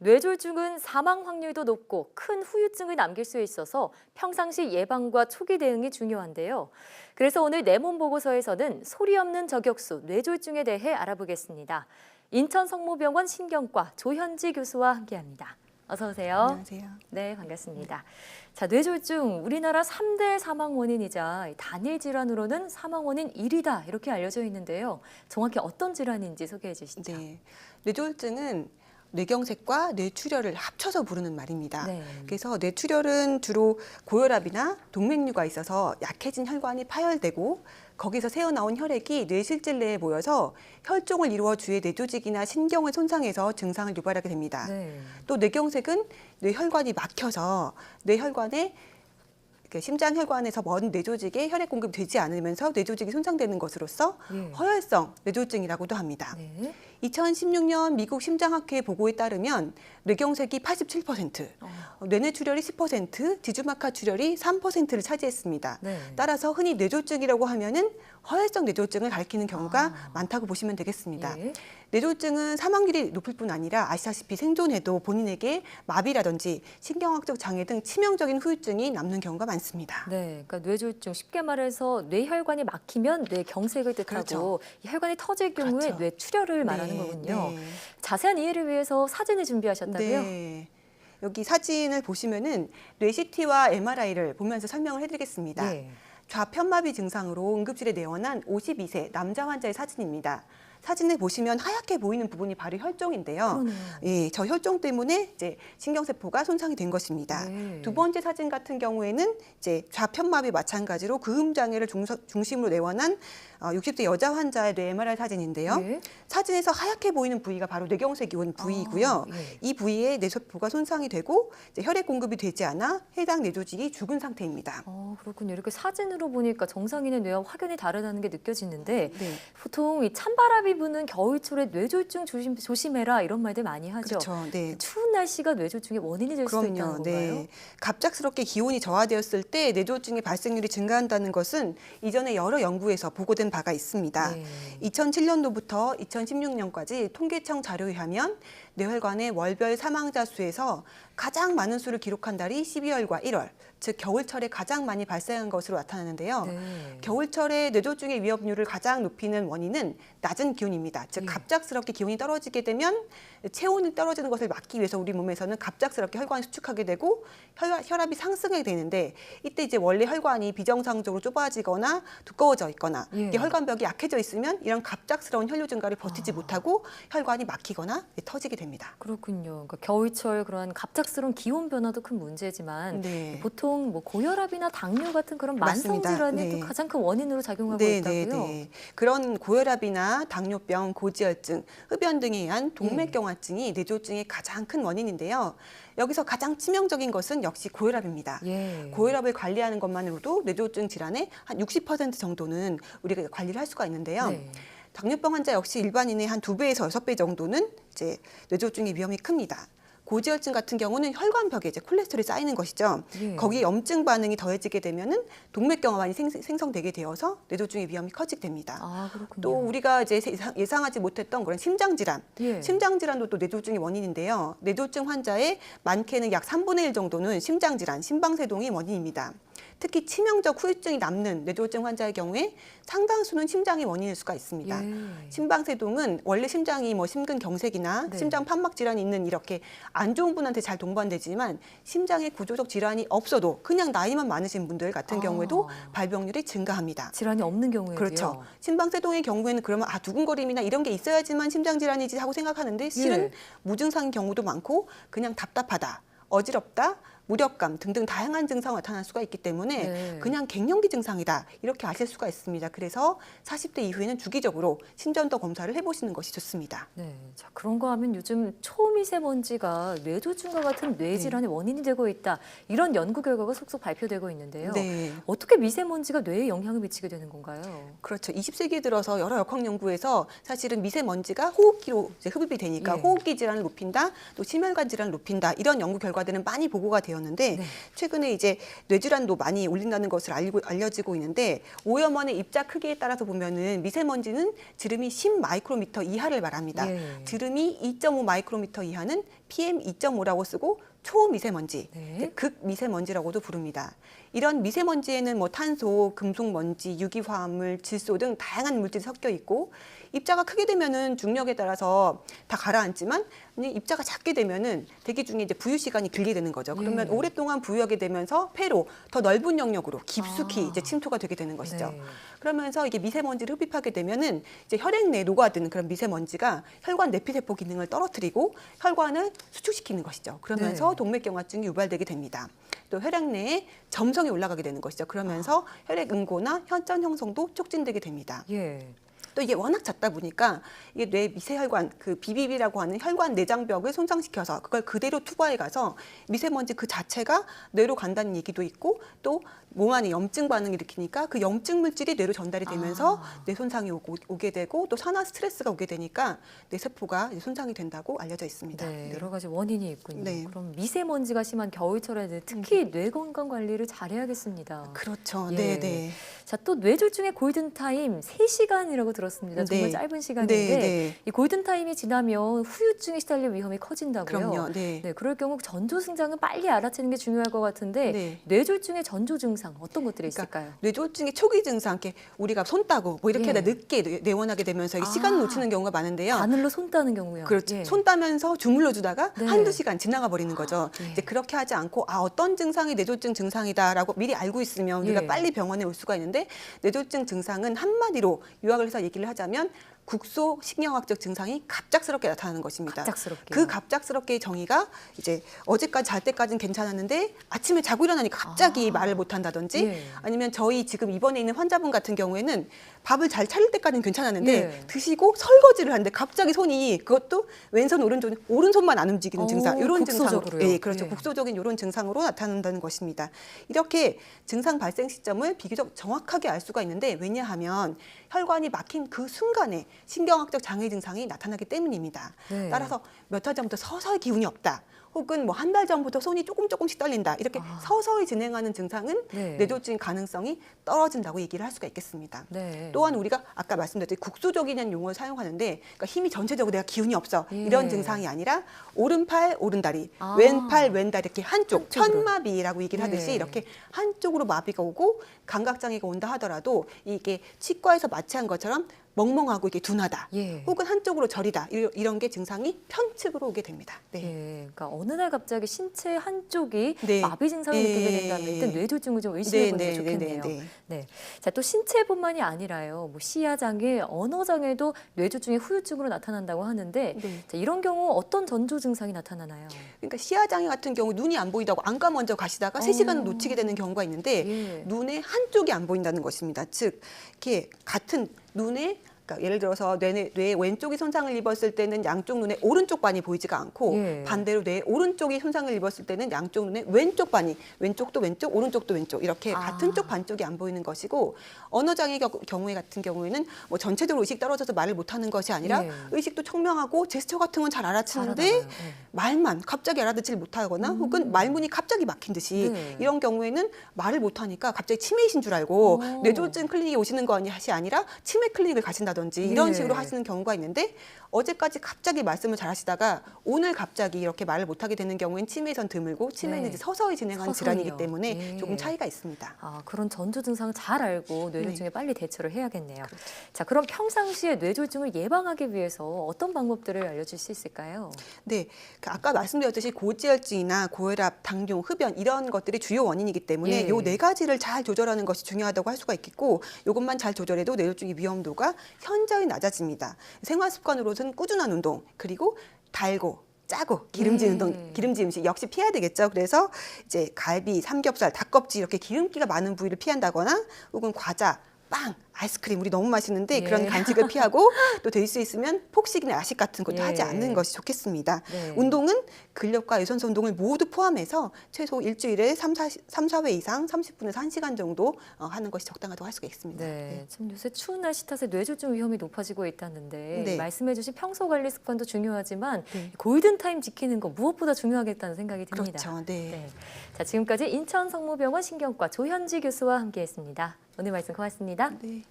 뇌졸중은 사망 확률도 높고 큰 후유증을 남길 수 있어서 평상시 예방과 초기 대응이 중요한데요. 그래서 오늘 내 몸 보고서에서는 소리 없는 저격수 뇌졸중에 대해 알아보겠습니다. 인천 성모병원 신경과 조현지 교수와 함께합니다. 어서 오세요. 안녕하세요. 네, 반갑습니다. 자, 뇌졸중 우리나라 3대 사망 원인이자 단일 질환으로는 사망 원인 1위다 이렇게 알려져 있는데요. 정확히 어떤 질환인지 소개해 주시죠. 네, 뇌졸중은 뇌경색과 뇌출혈을 합쳐서 부르는 말입니다. 네. 그래서 뇌출혈은 주로 고혈압이나 동맥류가 있어서 약해진 혈관이 파열되고 거기서 새어나온 혈액이 뇌실질 내에 모여서 혈종을 이루어 주의 뇌조직이나 신경을 손상해서 증상을 유발하게 됩니다. 네. 또 뇌경색은 뇌혈관이 막혀서 뇌혈관에 심장 혈관에서 먼 뇌조직에 혈액 공급이 되지 않으면서 뇌조직이 손상되는 것으로서 허혈성 뇌졸중이라고도 합니다. 네. 2016년 미국 심장학회 보고에 따르면 뇌경색이 87%, 뇌뇌출혈이 10%, 지주막하 출혈이 3%를 차지했습니다. 네. 따라서 흔히 뇌졸중이라고 하면은 허혈성 뇌졸중을 가리키는 경우가 많다고 보시면 되겠습니다. 예. 뇌졸중은 사망률이 높을 뿐 아니라 아시다시피 생존해도 본인에게 마비라든지 신경학적 장애 등 치명적인 후유증이 남는 경우가 많습니다. 네, 그러니까 뇌졸중 쉽게 말해서 뇌혈관이 막히면 뇌경색을 뜻하고 그렇죠. 이 혈관이 터질 경우에 그렇죠. 뇌출혈을 말하는 거군요. 네. 자세한 이해를 위해서 사진을 준비하셨다고요? 네. 여기 사진을 보시면은 뇌 CT와 MRI를 보면서 설명을 해드리겠습니다. 네. 좌편마비 증상으로 응급실에 내원한 52세 남자 환자의 사진입니다. 사진을 보시면 하얗게 보이는 부분이 바로 혈종인데요. 그러네요. 예, 저 혈종 때문에 이제 신경세포가 손상이 된 것입니다. 네. 두 번째 사진 같은 경우에는 이제 좌편마비 마찬가지로 근음 장애를 중심으로 내원한 60대 여자 환자의 뇌 MRI 사진인데요. 네. 사진에서 하얗게 보이는 부위가 바로 뇌경색이 온 부위이고요. 예. 이 부위에 뇌세포가 손상이 되고 이제 혈액 공급이 되지 않아 해당 뇌조직이 죽은 상태입니다. 그렇군요. 이렇게 사진으로 보니까 정상인의 뇌와 확연히 다르다는 게 느껴지는데 네. 보통 이 찬바람이 부는 겨울철에 뇌졸중 조심해라 이런 말들 많이 하죠. 그렇죠. 네. 추운 날씨가 뇌졸중의 원인이 될 수도 있다는 그럼요. 건가요? 네. 갑작스럽게 기온이 저하되었을 때 뇌졸중의 발생률이 증가한다는 것은 이전에 여러 연구에서 보고된 바가 있습니다. 네. 2007년도부터 2016년까지 통계청 자료에 의하면 뇌혈관의 월별 사망자 수에서 가장 많은 수를 기록한 달이 12월과 1월, 즉 겨울철에 가장 많이 발생한 것으로 나타나는데요. 네. 겨울철에 뇌졸중의 위험률을 가장 높이는 원인은 낮은 기온입니다. 즉 예. 갑작스럽게 기온이 떨어지게 되면 체온이 떨어지는 것을 막기 위해서 우리 몸에서는 갑작스럽게 혈관이 수축하게 되고 혈압이 상승하게 되는데 이때 이제 원래 혈관이 비정상적으로 좁아지거나 두꺼워져 있거나 예. 이게 혈관벽이 약해져 있으면 이런 갑작스러운 혈류 증가를 버티지 못하고 혈관이 막히거나 터지게 됩니다. 그렇군요. 그러니까 겨울철 그런 갑작스러운 기온 변화도 큰 문제지만 네. 보통 뭐 고혈압이나 당뇨 같은 그런 만성 맞습니다. 질환이 네. 또 가장 큰 원인으로 작용하고 네, 있다고요. 네. 그런 고혈압이나 당뇨병, 고지혈증, 흡연 등에 의한 동맥경화증이 뇌졸중의 가장 큰 원인인데요. 여기서 가장 치명적인 것은 역시 고혈압입니다. 예. 고혈압을 관리하는 것만으로도 뇌졸중 질환의 한 60% 정도는 우리가 관리를 할 수가 있는데요. 네. 당뇨병 환자 역시 일반인의 한 2배에서 6배 정도는 이제 뇌졸중의 위험이 큽니다. 고지혈증 같은 경우는 혈관벽에 이제 콜레스테롤이 쌓이는 것이죠. 예. 거기에 염증 반응이 더해지게 되면은 동맥경화만이 생성되게 되어서 뇌졸중의 위험이 커지게 됩니다. 아, 그렇군요. 또 우리가 이제 예상하지 못했던 그런 심장 질환, 예. 심장 질환도 또 뇌졸중의 원인인데요. 뇌졸중 환자의 많게는 약 3분의 1 정도는 심장 질환, 심방세동이 원인입니다. 특히 치명적 후유증이 남는 뇌졸중 환자의 경우에 상당수는 심장이 원인일 수가 있습니다. 예. 심방세동은 원래 심장이 뭐 심근경색이나 네. 심장 판막 질환이 있는 이렇게 안 좋은 분한테 잘 동반되지만 심장에 구조적 질환이 없어도 그냥 나이만 많으신 분들 같은 경우에도 발병률이 증가합니다. 질환이 없는 경우에도요. 그렇죠. 심방세동의 경우에는 그러면 두근거림이나 이런 게 있어야지만 심장 질환이지 하고 생각하는데 실은 예. 무증상인 경우도 많고 그냥 답답하다, 어지럽다, 무력감 등등 다양한 증상이 나타날 수가 있기 때문에 네. 그냥 갱년기 증상이다 이렇게 아실 수가 있습니다. 그래서 40대 이후에는 주기적으로 심전도 검사를 해보시는 것이 좋습니다. 네, 자 그런 거 하면 요즘 초미세먼지가 뇌졸중과 같은 뇌질환의 원인이 되고 있다. 이런 연구 결과가 속속 발표되고 있는데요. 네. 어떻게 미세먼지가 뇌에 영향을 미치게 되는 건가요? 그렇죠. 20세기에 들어서 여러 역학 연구에서 사실은 미세먼지가 호흡기로 이제 흡입이 되니까 예. 호흡기 질환을 높인다, 또 심혈관 질환을 높인다 이런 연구 결과들은 많이 보고가 되었는데 있었는데 네. 최근에 이제 뇌질환도 많이 올린다는 것을 알려지고 있는데 오염원의 입자 크기에 따라서 보면은 미세먼지는 지름이 10 마이크로미터 이하를 말합니다. 예. 지름이 2.5 마이크로미터 이하는 PM2.5라고 쓰고 초미세먼지, 네. 극미세먼지라고도 부릅니다. 이런 미세먼지에는 뭐 탄소, 금속먼지, 유기화합물, 질소 등 다양한 물질이 섞여 있고 입자가 크게 되면은 중력에 따라서 다 가라앉지만 입자가 작게 되면은 대기 중에 이제 부유 시간이 길게 되는 거죠. 그러면 예. 오랫동안 부유하게 되면서 폐로 더 넓은 영역으로 깊숙이 아. 이제 침투가 되게 되는 것이죠. 네. 그러면서 이게 미세먼지를 흡입하게 되면은 이제 혈액 내에 녹아드는 그런 미세먼지가 혈관 내피세포 기능을 떨어뜨리고 혈관을 수축시키는 것이죠. 그러면서 네. 동맥경화증이 유발되게 됩니다. 또 혈액 내에 점성이 올라가게 되는 것이죠. 그러면서 혈액 응고나 혈전 형성도 촉진되게 됩니다. 예. 또 이게 워낙 잦다 보니까 이게 뇌 미세혈관, 그 BBB라고 하는 혈관 내장벽을 손상시켜서 그걸 그대로 투과해 가서 미세먼지 그 자체가 뇌로 간다는 얘기도 있고 또 몸 안에 염증 반응을 일으키니까 그 염증 물질이 뇌로 전달이 되면서 뇌 손상이 오게 되고 또 산화 스트레스가 오게 되니까 뇌 세포가 이제 손상이 된다고 알려져 있습니다. 네, 여러 가지 원인이 있군요. 네. 그럼 미세먼지가 심한 겨울철에는 특히 뇌 건강 관리를 잘해야겠습니다. 그렇죠. 예. 네, 네. 자, 또 뇌졸중의 골든타임 3시간이라고 들었습니다. 정말 네. 짧은 시간인데 네, 네. 이 골든타임이 지나면 후유증에 시달릴 위험이 커진다고요. 그럼요. 네. 네, 그럴 경우 전조증상은 빨리 알아채는 게 중요할 것 같은데 네. 뇌졸중의 전조증상 어떤 것들이 그러니까 있을까요? 뇌졸중의 초기 증상, 이렇게 우리가 손 따고 뭐 이렇게 예. 하다 늦게 내원하게 되면서 이 시간을 놓치는 경우가 많은데요. 바늘로 손 따는 경우요. 그렇죠. 예. 손 따면서 주물러 주다가 네. 한두 시간 지나가 버리는 거죠. 예. 이제 그렇게 하지 않고 어떤 증상이 뇌졸중 증상이다라고 미리 알고 있으면 우리가 예. 빨리 병원에 올 수가 있는데 뇌졸중 증상은 한마디로 요약을 해서 얘기를 하자면 국소 신경학적 증상이 갑작스럽게 나타나는 것입니다. 갑작스럽게요. 그 갑작스럽게의 정의가 이제 어제까지 잘 때까지는 괜찮았는데 아침에 자고 일어나니까 갑자기 말을 못 한다든지 예. 아니면 저희 지금 입원해 있는 환자분 같은 경우에는 밥을 잘 차릴 때까지는 괜찮았는데 예. 드시고 설거지를 하는데 갑자기 손이 그것도 왼손 오른손만 안 움직이는 증상 이런 증상으로 국소적으로요. 예, 그렇죠. 예. 국소적인 이런 증상으로 나타난다는 것입니다. 이렇게 증상 발생 시점을 비교적 정확하게 알 수가 있는데 왜냐하면 혈관이 막힌 그 순간에 신경학적 장애 증상이 나타나기 때문입니다. 네. 따라서 몇 달 전부터 서서히 기운이 없다. 혹은 뭐 한 달 전부터 손이 조금씩 떨린다. 이렇게 서서히 진행하는 증상은 네. 뇌졸중 가능성이 떨어진다고 얘기를 할 수가 있겠습니다. 네. 또한 우리가 아까 말씀드렸듯이 국소적이라는 용어를 사용하는데 그러니까 힘이 전체적으로 내가 기운이 없어 예. 이런 증상이 아니라 오른팔 오른다리 아. 왼팔 왼다리 이렇게 한쪽으로. 편마비라고 얘기를 하듯이 네. 이렇게 한쪽으로 마비가 오고 감각장애가 온다 하더라도 이게 치과에서 마취한 것처럼 멍멍하고 이게 둔하다 예. 혹은 한쪽으로 저리다 이런 게 증상이 편측으로 오게 됩니다. 네. 예, 그러니까 어느 날 갑자기 신체 한쪽이 네. 마비 증상을 예. 느끼게 된다면 일단 뇌졸중을 좀 의심해 보는 게 좋겠네요. 네. 자, 또 신체뿐만이 아니라요. 뭐 시야 장애, 언어 장애도 뇌졸중의 후유증으로 나타난다고 하는데 네. 자, 이런 경우 어떤 전조 증상이 나타나나요? 그러니까 시야장애 같은 경우 눈이 안 보이다고 안과 먼저 가시다가 3시간을 놓치게 되는 경우가 있는데 예. 눈의 한쪽이 안 보인다는 것입니다. 즉 이렇게 같은 눈에 그러니까 예를 들어서 뇌 왼쪽이 손상을 입었을 때는 양쪽 눈의 오른쪽 반이 보이지가 않고 예. 반대로 뇌 오른쪽이 손상을 입었을 때는 양쪽 눈의 왼쪽 반이 왼쪽도 왼쪽 오른쪽도 왼쪽 이렇게 같은 쪽 반쪽이 안 보이는 것이고 언어장애 경우에 같은 경우에는 뭐 전체적으로 의식 떨어져서 말을 못하는 것이 아니라 예. 의식도 청명하고 제스처 같은 건 잘 알아채는데 잘 알아요. 예. 말만 갑자기 알아듣질 못하거나 혹은 말문이 갑자기 막힌 듯이 네. 이런 경우에는 말을 못하니까 갑자기 치매이신 줄 알고 오. 뇌졸중 클리닉에 오시는 것이 아니라 치매 클리닉을 가신다든지 이런 네. 식으로 하시는 경우가 있는데 어제까지 갑자기 말씀을 잘 하시다가 오늘 갑자기 이렇게 말을 못하게 되는 경우엔 치매에선 드물고 치매는 네. 이제 서서히 진행하는 서서히요. 질환이기 때문에 예. 조금 차이가 있습니다. 아, 그런 전조 증상을 잘 알고 뇌졸중에 네. 빨리 대처를 해야겠네요. 자, 그럼 평상시에 뇌졸중을 예방하기 위해서 어떤 방법들을 알려줄 수 있을까요? 네, 아까 말씀드렸듯이 고지혈증이나 고혈압, 당뇨, 흡연 이런 것들이 주요 원인이기 때문에 예. 요 네 가지를 잘 조절하는 것이 중요하다고 할 수가 있겠고 이것만 잘 조절해도 뇌졸중의 위험도가 현저히 낮아집니다. 생활 습관으로는 꾸준한 운동 그리고 달고 짜고 기름진 네. 운동, 기름진 음식 역시 피해야 되겠죠. 그래서 이제 갈비, 삼겹살, 닭껍질 이렇게 기름기가 많은 부위를 피한다거나 혹은 과자, 빵, 아이스크림 우리 너무 맛있는데 예. 그런 간식을 피하고 또 될 수 있으면 폭식이나 야식 같은 것도 예. 하지 않는 것이 좋겠습니다. 네. 운동은 근력과 유산소 운동을 모두 포함해서 최소 일주일에 3-4회 이상 30분에서 1시간 정도 하는 것이 적당하다고 할 수가 있습니다. 네, 참 요새 추운 날씨 탓에 뇌졸중 위험이 높아지고 있다는데 네. 말씀해주신 평소 관리 습관도 중요하지만 네. 골든 타임 지키는 거 무엇보다 중요하겠다는 생각이 듭니다. 그렇죠. 네. 자, 지금까지 인천 성모병원 신경과 조현지 교수와 함께했습니다. 오늘 말씀 고맙습니다. 네.